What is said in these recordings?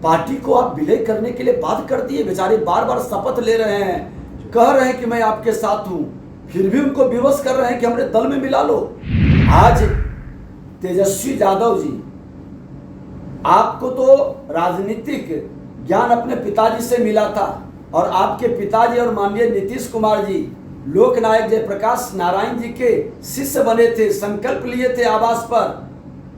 Party को आप विलय करने के लिए बाध्य कर दिए। बेचारे बार बार शपथ ले रहे हैं, कह रहे हैं कि मैं आपके साथ हूं, फिर भी उनको विवश कर रहे हैं कि हमारे दल में मिला लो। आज तेजस्वी यादव जी, आपको तो राजनीतिक ज्ञान अपने पिताजी से मिला था और आपके पिताजी और माननीय नीतीश कुमार जी लोकनायक जयप्रकाश नारायण जी के शिष्य बने थे, संकल्प लिए थे आवास पर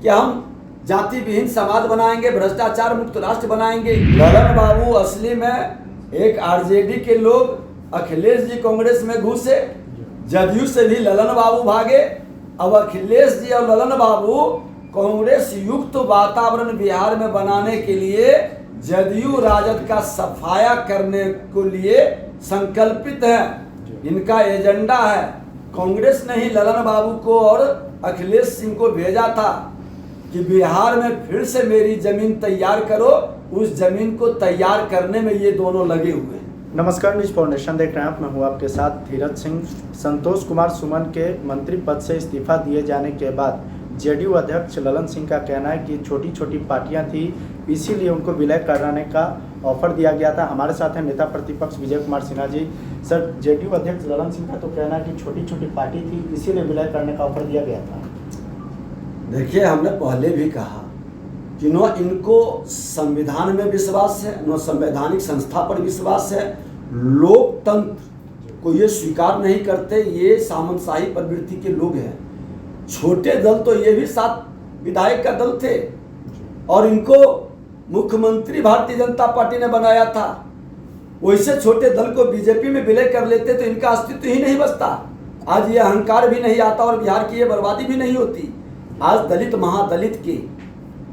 कि हम जाति विहीन समाज बनाएंगे, भ्रष्टाचार मुक्त राष्ट्र बनाएंगे। ललन बाबू असली में एक आरजेडी के लोग, अखिलेश जी कांग्रेस में घुसे, जदयू से भी ललन बाबू भागे। अब अखिलेश जी और ललन बाबू कांग्रेस युक्त वातावरण बिहार में बनाने के लिए जदयू राजद का सफाया करने को लिए संकल्पित है। इनका एजेंडा है। कांग्रेस ने ही ललन बाबू को और अखिलेश सिंह को भेजा था कि बिहार में फिर से मेरी जमीन तैयार करो। उस जमीन को तैयार करने में ये दोनों लगे हुए हैं। नमस्कार, न्यूज फाउंडेशन देख रहे हैं आप। मैं हूं आपके साथ धीरज सिंह। संतोष कुमार सुमन के मंत्री पद से इस्तीफा दिए जाने के बाद जेडीयू अध्यक्ष ललन सिंह का कहना है कि छोटी छोटी पार्टियां थी, इसीलिए उनको विलय कराने का ऑफर दिया गया था। हमारे साथ हैं नेता प्रतिपक्ष विजय कुमार सिन्हा जी। सर, जेडीयू अध्यक्ष ललन सिंह का तो कहना है कि छोटी छोटी पार्टी थी, इसीलिए विलय करने का ऑफर दिया गया था। देखिए, हमने पहले भी कहा कि न इनको संविधान में विश्वास है, न संवैधानिक संस्था पर विश्वास है। लोकतंत्र को ये स्वीकार नहीं करते। ये सामंतशाही प्रवृत्ति के लोग हैं। छोटे दल तो ये भी 7 विधायक का दल थे और इनको मुख्यमंत्री भारतीय जनता पार्टी ने बनाया था। वैसे छोटे दल को बीजेपी में विलय कर लेते तो इनका अस्तित्व ही नहीं बचता। आज ये अहंकार भी नहीं आता और बिहार की ये बर्बादी भी नहीं होती। आज दलित महादलित की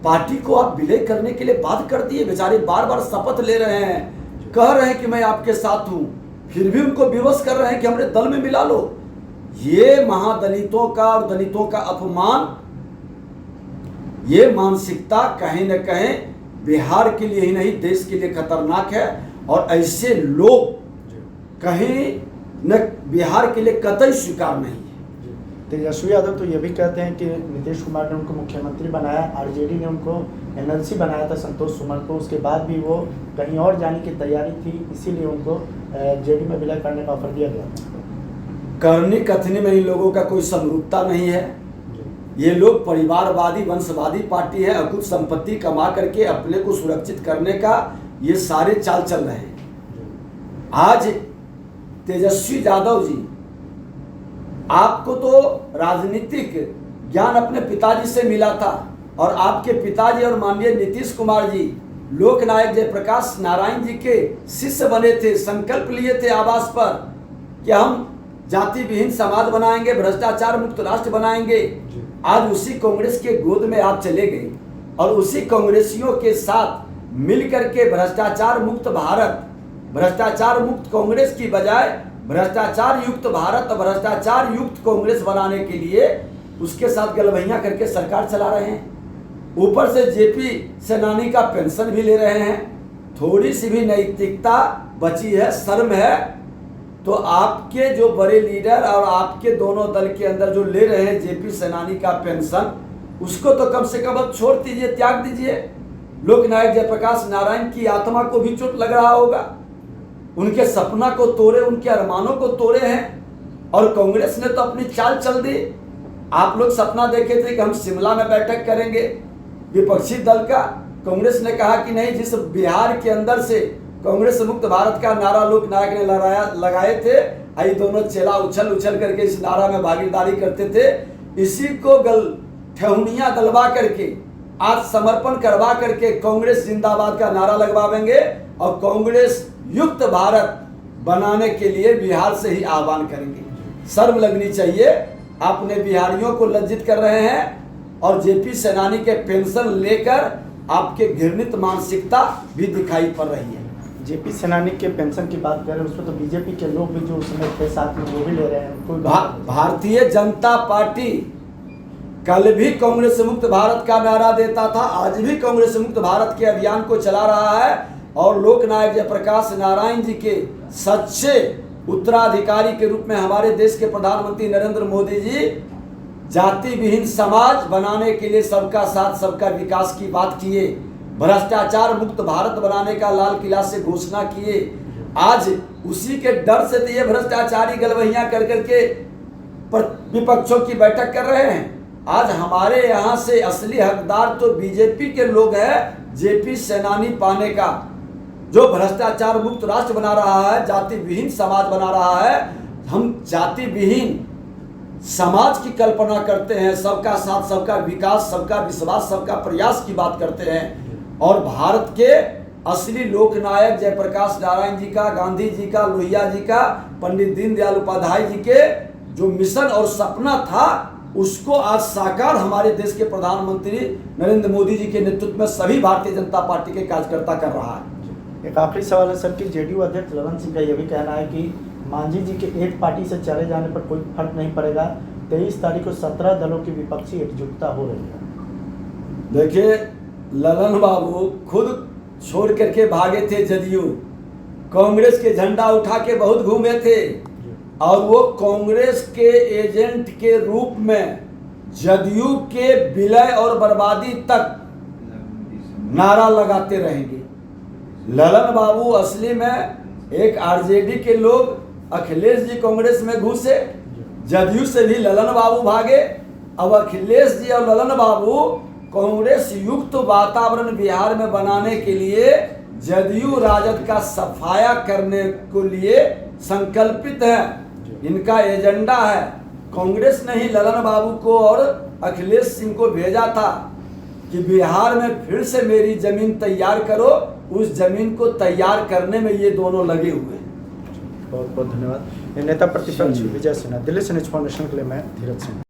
पार्टी को आप विलय करने के लिए बाध्य कर दिए। बेचारे बार बार शपथ ले रहे हैं, कह रहे हैं कि मैं आपके साथ हूं, फिर भी उनको विवश कर रहे हैं कि हमारे दल में मिला लो। ये महादलितों का और दलितों का अपमान, ये मानसिकता कहीं न कहीं बिहार के लिए ही नहीं देश के लिए खतरनाक है। और ऐसे लोग कहीं न बिहार के लिए कतई स्वीकार नहीं है। तेजस्वी यादव तो ये भी कहते हैं कि नीतीश कुमार ने उनको मुख्यमंत्री बनाया, आरजेडी ने उनको एनएलसी बनाया था संतोष सुमन को, उसके बाद भी वो कहीं और जाने की तैयारी थी, इसीलिए उनको जेडी में विलय करने का ऑफर दिया गया। करनी कथनी में इन लोगों का कोई समरूपता नहीं है। ये लोग परिवारवादी वंशवादी पार्टी है। अकुत संपत्ति कमा करके अपने को सुरक्षित करने का ये सारे चाल चल रहे हैं। आज तेजस्वी यादव जी, आपको तो राजनीतिक ज्ञान अपने पिताजी से मिला था और आपके पिताजी और माननीय नीतीश कुमार जी लोकनायक जयप्रकाश नारायण जी के शिष्य बने थे, संकल्प लिए थे आवास पर कि हम जाति विहीन समाज बनाएंगे, भ्रष्टाचार मुक्त राष्ट्र बनाएंगे। आज उसी कांग्रेस के गोद में आप चले गए और उसी कांग्रेसियों के साथ मिलकर के भ्रष्टाचार मुक्त भारत, भ्रष्टाचार मुक्त कांग्रेस की बजाय भ्रष्टाचार युक्त भारत और भ्रष्टाचार युक्त कांग्रेस बनाने के लिए उसके साथ गलबैयां करके सरकार चला रहे हैं। ऊपर से जेपी सेनानी का पेंशन भी ले रहे हैं। थोड़ी सी भी नैतिकता बची है, शर्म है तो आपके जो बड़े लीडर और आपके दोनों दल के अंदर जो ले रहे हैं जेपी सेनानी का पेंशन, उसको तो कम से कम अब छोड़ दीजिए, त्याग दीजिए। लोकनायक जयप्रकाश नारायण की आत्मा को भी चोट लग रहा होगा। उनके सपना को तोड़े, उनके अरमानों को तोड़े हैं और कांग्रेस ने तो अपनी चाल चल दी। आप लोग सपना देखे थे कि हम शिमला में बैठक करेंगे विपक्षी दल का। कांग्रेस ने कहा कि नहीं, जिस बिहार के अंदर से कांग्रेस मुक्त भारत का नारा लोकनायक ने लगाए थे, आई दोनों चेला उछल करके इस नारा में भागीदारी करते थे। इसी को ठेहुनियां गलवा करके आज समर्पण करवा करके कांग्रेस जिंदाबाद का नारा लगवाएंगे और कांग्रेस युक्त भारत बनाने के लिए बिहार से ही आह्वान करेंगे। शर्म लगनी चाहिए। आपने बिहारियों को लज्जित कर रहे हैं और जेपी सेनानी के पेंशन लेकर आपके घृणित मानसिकता भी दिखाई पड़ रही है। जेपी सेनानी के पेंशन की बात करें, उसमें तो बीजेपी के लोग भी जो उसमें थे साथ में वो भी ले रहे हैं। भारतीय जनता पार्टी कल भी कांग्रेस मुक्त भारत का नारा देता था, आज भी कांग्रेस मुक्त भारत के अभियान को चला रहा है और लोकनायक जयप्रकाश नारायण जी के सच्चे उत्तराधिकारी के रूप में हमारे देश के प्रधानमंत्री नरेंद्र मोदी जी जाति विहीन समाज बनाने के लिए सबका साथ सबका विकास की बात किए। भ्रष्टाचार मुक्त भारत बनाने का लाल किला से घोषणा किए। आज उसी के डर से तो ये भ्रष्टाचारी गलवहियां कर करके विपक्षों की बैठक कर रहे हैं। आज हमारे यहाँ से असली हकदार तो बीजेपी के लोग हैं, जेपी सेनानी पाने का, जो भ्रष्टाचार मुक्त राष्ट्र बना रहा है, जाति विहीन समाज बना रहा है। हम जाति विहीन समाज की कल्पना करते हैं, सबका साथ, सबका विकास, सबका विश्वास, सबका प्रयास की बात करते हैं। और भारत के असली लोकनायक जयप्रकाश नारायण जी का, गांधी जी का, लोहिया जी का, पंडित दीनदयाल उपाध्याय जी के जो मिशन और सपना था, उसको आज साकार हमारे देश के प्रधानमंत्री नरेंद्र मोदी जी के नेतृत्व में सभी भारतीय जनता पार्टी के कार्यकर्ता कर रहा है। एक आखिरी सवाल है सर कि जेडीयू अध्यक्ष ललन सिंह का यह भी कहना है कि मांझी जी के एक पार्टी से चले जाने पर कोई फर्क नहीं पड़ेगा। 23 तारीख को 17 दलों की विपक्षी एकजुटता हो रही है। देखिए, ललन बाबू खुद छोड़ करके भागे थे जदयू, कांग्रेस के झंडा उठा के बहुत घूमे थे, और वो कांग्रेस के एजेंट के रूप में जदयू के विलय और बर्बादी तक नारा लगाते रहेंगे। ललन बाबू असली में एक आरजेडी के लोग, अखिलेश जी कांग्रेस में घुसे, जदयू से भी ललन बाबू भागे। अब अखिलेश जी और ललन बाबू कांग्रेस युक्त वातावरण बिहार में बनाने के लिए जदयू राजद का सफाया करने को लिए संकल्पित है। इनका एजेंडा है। कांग्रेस ने ही ललन बाबू को और अखिलेश सिंह को भेजा था कि बिहार में फिर से मेरी जमीन तैयार करो। उस जमीन को तैयार करने में ये दोनों लगे हुए हैं। बहुत बहुत धन्यवाद। नेता प्रतिपक्ष विजय सिन्हा, दिल्ली से न्यूज़ फाउंडेशन के लिए मैं धीरज सिंह।